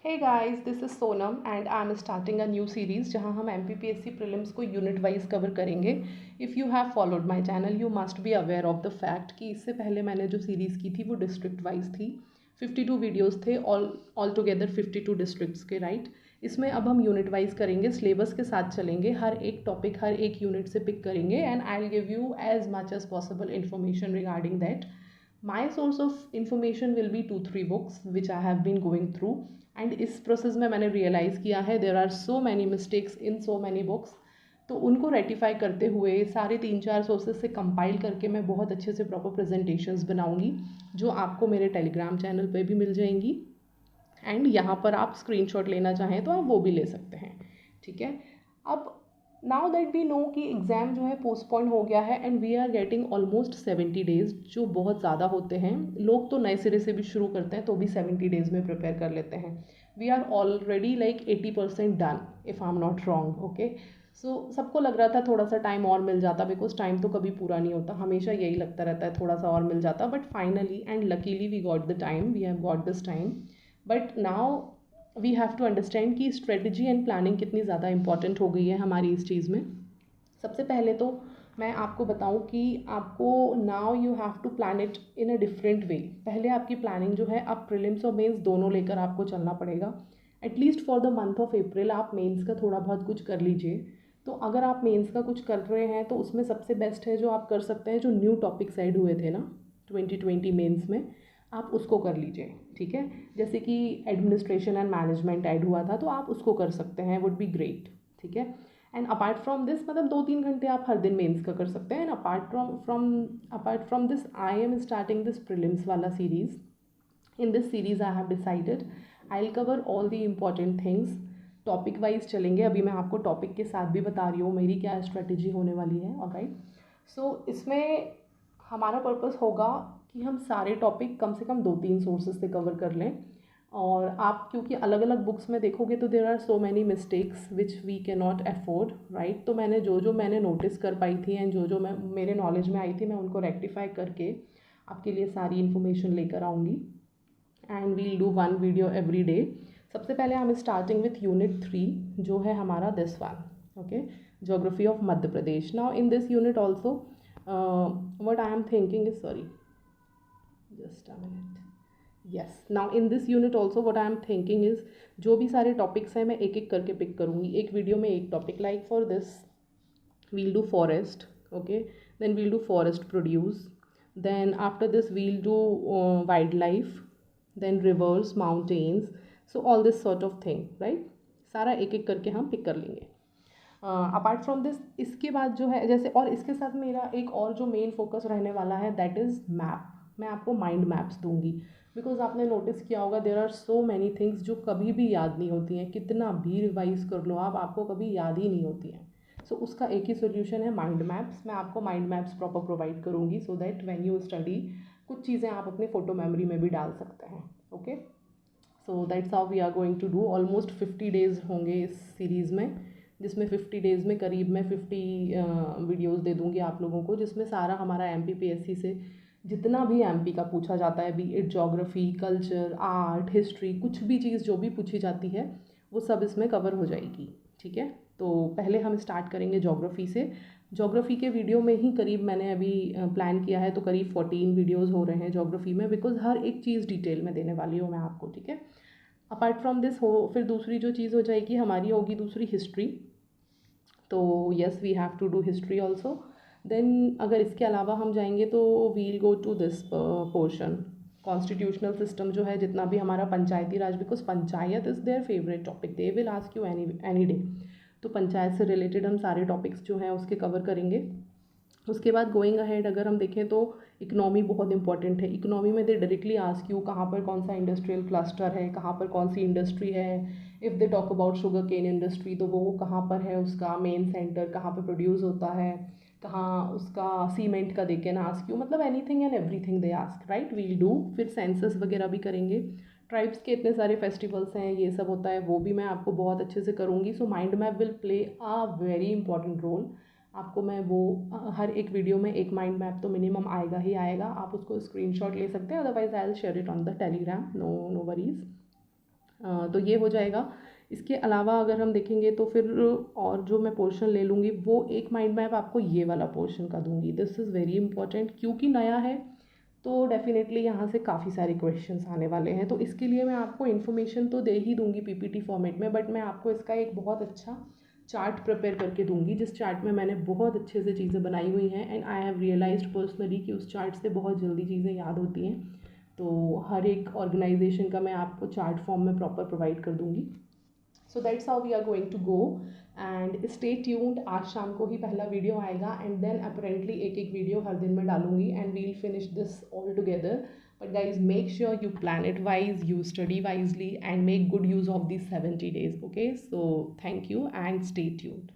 Hey guys, this is Sonam and I'm starting a new series जहां हम MPPSC prelims को unit wise cover करेंगे. If you have followed my channel you must be aware of the fact कि इससे पहले मैंने जो series की थी वो डिस्ट्रिक्ट वाइज थी. 52 वीडियोस थे ऑल टुगेदर 52 डिस्ट्रिक्ट्स के, राइट. इसमें अब हम यूनिट वाइज करेंगे, सिलेबस के साथ चलेंगे, हर एक टॉपिक हर एक यूनिट से पिक करेंगे and I will give you as much as possible information regarding that. My source of information will be 2-3 books which I have been going through and इस process में मैंने रियलाइज़ किया है there are so many mistakes in so many books. तो उनको ratify करते हुए सारे 3-4 सोर्सेज से कंपाइल करके मैं बहुत अच्छे से प्रॉपर प्रेजेंटेशंस बनाऊंगी जो आपको मेरे टेलीग्राम चैनल पे भी मिल जाएंगी एंड यहाँ पर आप स्क्रीनशॉट लेना चाहें तो आप वो भी ले सकते हैं. ठीक है. अब नाउ दैट वी नो कि एग्ज़ाम जो है पोस्टपोन हो गया है and we are getting almost 70 days, जो बहुत ज़्यादा होते हैं. लोग तो नए सिरे से भी शुरू करते हैं तो भी 70 डेज़ में प्रिपेयर कर लेते हैं. We are already like 80% done if I am not wrong. Okay. So सबको लग रहा था थोड़ा सा टाइम और मिल जाता, बिकॉज टाइम तो कभी पूरा नहीं होता, हमेशा यही लगता रहता है थोड़ा सा और मिल जाता. But finally and luckily we got the time, we have got this time. But now we have to understand कि स्ट्रेटजी एंड प्लानिंग कितनी ज़्यादा इंपॉर्टेंट हो गई है हमारी इस चीज़ में. सबसे पहले तो मैं आपको बताऊं कि आपको now you have to plan it in a different way. पहले आपकी प्लानिंग जो है, अब प्रीलिम्स और मेंस दोनों लेकर आपको चलना पड़ेगा. At least for the month of April आप मेंस का थोड़ा बहुत कुछ कर लीजिए. तो अगर आप मेंस का कुछ कर रहे हैं तो उसमें सबसे बेस्ट है जो आप कर सकते हैं, जो न्यू टॉपिक्स ऐड हुए थे ना 2020 मेंस में, आप उसको कर लीजिए. ठीक है. जैसे कि एडमिनिस्ट्रेशन एंड मैनेजमेंट ऐड हुआ था तो आप उसको कर सकते हैं, वुड बी ग्रेट. ठीक है. एंड अपार्ट फ्रॉम दिस, मतलब 2-3 घंटे आप हर दिन मेंस का कर सकते हैं. And apart from this I am starting this prelims वाला series. In this series I have decided I will cover all the important things. Topic wise चलेंगे. अभी मैं आपको टॉपिक के साथ भी बता रही हूँ मेरी क्या स्ट्रेटजी होने वाली है. ऑलराइट. सो इसमें हमारा पर्पस होगा कि हम सारे टॉपिक कम से कम 2-3 सोर्सेज से कवर कर लें. और आप क्योंकि अलग अलग बुक्स में देखोगे तो there are so many mistakes which we can not afford, right. तो मैंने जो मैंने नोटिस कर पाई थी एंड जो मैं मेरे नॉलेज में आई थी, मैं उनको रेक्टिफाई करके आपके लिए सारी इन्फॉर्मेशन लेकर आऊँगी. And we'll do 1 video every day. सबसे पहले हम स्टार्टिंग विथ यूनिट 3 जो है हमारा this one. Okay. Geography of Madhya Pradesh. Now in this unit also what I am thinking is, sorry, just a minute. Yes, now in this unit also what I am thinking is जो भी सारे topics हैं मैं एक एक करके pick करूँगी. एक वीडियो में एक topic. Like for this we'll do forest. Okay. Then we'll do forest produce. Then after this we'll do wildlife. Then rivers, mountains. So all this sort of thing, right. सारा एक एक करके हम pick कर लेंगे. Apart from this इसके बाद जो है जैसे, और इसके साथ मेरा एक और जो मेन फोकस रहने वाला है दैट इज़ मैप. मैं आपको माइंड मैप्स दूंगी. बिकॉज आपने नोटिस किया होगा there are so many things जो कभी भी याद नहीं होती हैं. कितना भी रिवाइज कर लो आप, आपको कभी याद ही नहीं होती हैं. सो उसका एक ही सोल्यूशन है माइंड मैप्स. मैं आपको माइंड मैप्स प्रॉपर प्रोवाइड करूँगी so that when you study कुछ चीज़ें आप अपने फ़ोटो मेमोरी में भी डाल सकते हैं. Okay. So that's how we are going to do. Almost 50 days होंगे इस सीरीज़ में, जिसमें 50 डेज़ में करीब मैं 50 वीडियोस दे दूँगी आप लोगों को, जिसमें सारा हमारा MPPSC से जितना भी MP का पूछा जाता है, B it geography, culture, art, history, कुछ भी चीज़ जो भी पूछी जाती है वो सब इसमें कवर हो जाएगी. ठीक है. तो पहले हम स्टार्ट करेंगे जोग्राफ़ी से. जोग्राफ़ी के वीडियो में ही करीब मैंने अभी प्लान किया है तो करीब 14 वीडियोज़ हो रहे हैं जोग्राफ़ी में, बिकॉज हर एक चीज़ डिटेल में देने वाली हूँ मैं आपको. ठीक है. अपार्ट फ्रॉम दिस हो फिर दूसरी जो चीज़ हो जाएगी हमारी होगी दूसरी हिस्ट्री. तो yes we have to do history also. Then अगर इसके अलावा हम जाएंगे तो we'll go to this portion constitutional system जो है, जितना भी हमारा panchayati raj, because panchayat is their favourite topic. They will ask you any day. तो पंचायत से रिलेटेड हम सारे टॉपिक्स जो हैं उसके कवर करेंगे. उसके बाद गोइंग अहेड अगर हम देखें तो इकोनॉमी बहुत इंपॉर्टेंट है. इकोनॉमी में दे डायरेक्टली आस्क यू कहाँ पर कौन सा इंडस्ट्रियल क्लस्टर है, कहाँ पर कौन सी इंडस्ट्री है. If they talk about sugarcane industry तो वो कहाँ पर है, उसका मेन सेंटर कहाँ पर प्रोड्यूस होता है, कहाँ उसका सीमेंट का दे कैन आस्क यू, मतलब anything and everything they ask, right. We'll do. फिर सेंसस वगैरह भी करेंगे. ट्राइब्स के इतने सारे फेस्टिवल्स हैं, ये सब होता है, वो भी मैं आपको बहुत अच्छे से करूँगी. So mind map will play a very important role. आपको मैं वो हर एक वीडियो में एक माइंड मैप तो मिनिमम आएगा ही आएगा. आप उसको स्क्रीनशॉट ले सकते हैं, otherwise I will share it on the Telegram. No worries. तो ये हो जाएगा। इसके अलावा अगर हम देखेंगे तो फिर और जो मैं पोर्शन ले लूँगी वो एक माइंड मैप आपको ये वाला पोर्शन का दूँगी। दिस इज़ वेरी इंपॉर्टेंट, क्योंकि नया है तो डेफिनेटली यहाँ से काफ़ी सारे क्वेश्चंस आने वाले हैं। तो इसके लिए मैं आपको इन्फॉर्मेशन तो दे ही दूँगी पीपीटी फॉर्मेट में, बट मैं आपको इसका एक बहुत अच्छा चार्ट प्रिपेयर करके दूँगी, जिस चार्ट में मैंने बहुत अच्छे से चीज़ें बनाई हुई हैं and I have realised personally कि उस चार्ट से बहुत जल्दी चीज़ें याद होती हैं। तो हर एक ऑर्गेनाइजेशन का मैं आपको चार्ट फॉर्म में प्रॉपर प्रोवाइड कर दूँगी। So that's how we are going to go and stay tuned. आज शाम को ही पहला वीडियो आएगा एंड देन अपेरेंटली एक एक वीडियो हर दिन मैं डालूंगी and we'll finish this all together. But guys make sure you plan it wise, you study wisely and make good use of these 70 days. Okay, so thank you and stay tuned.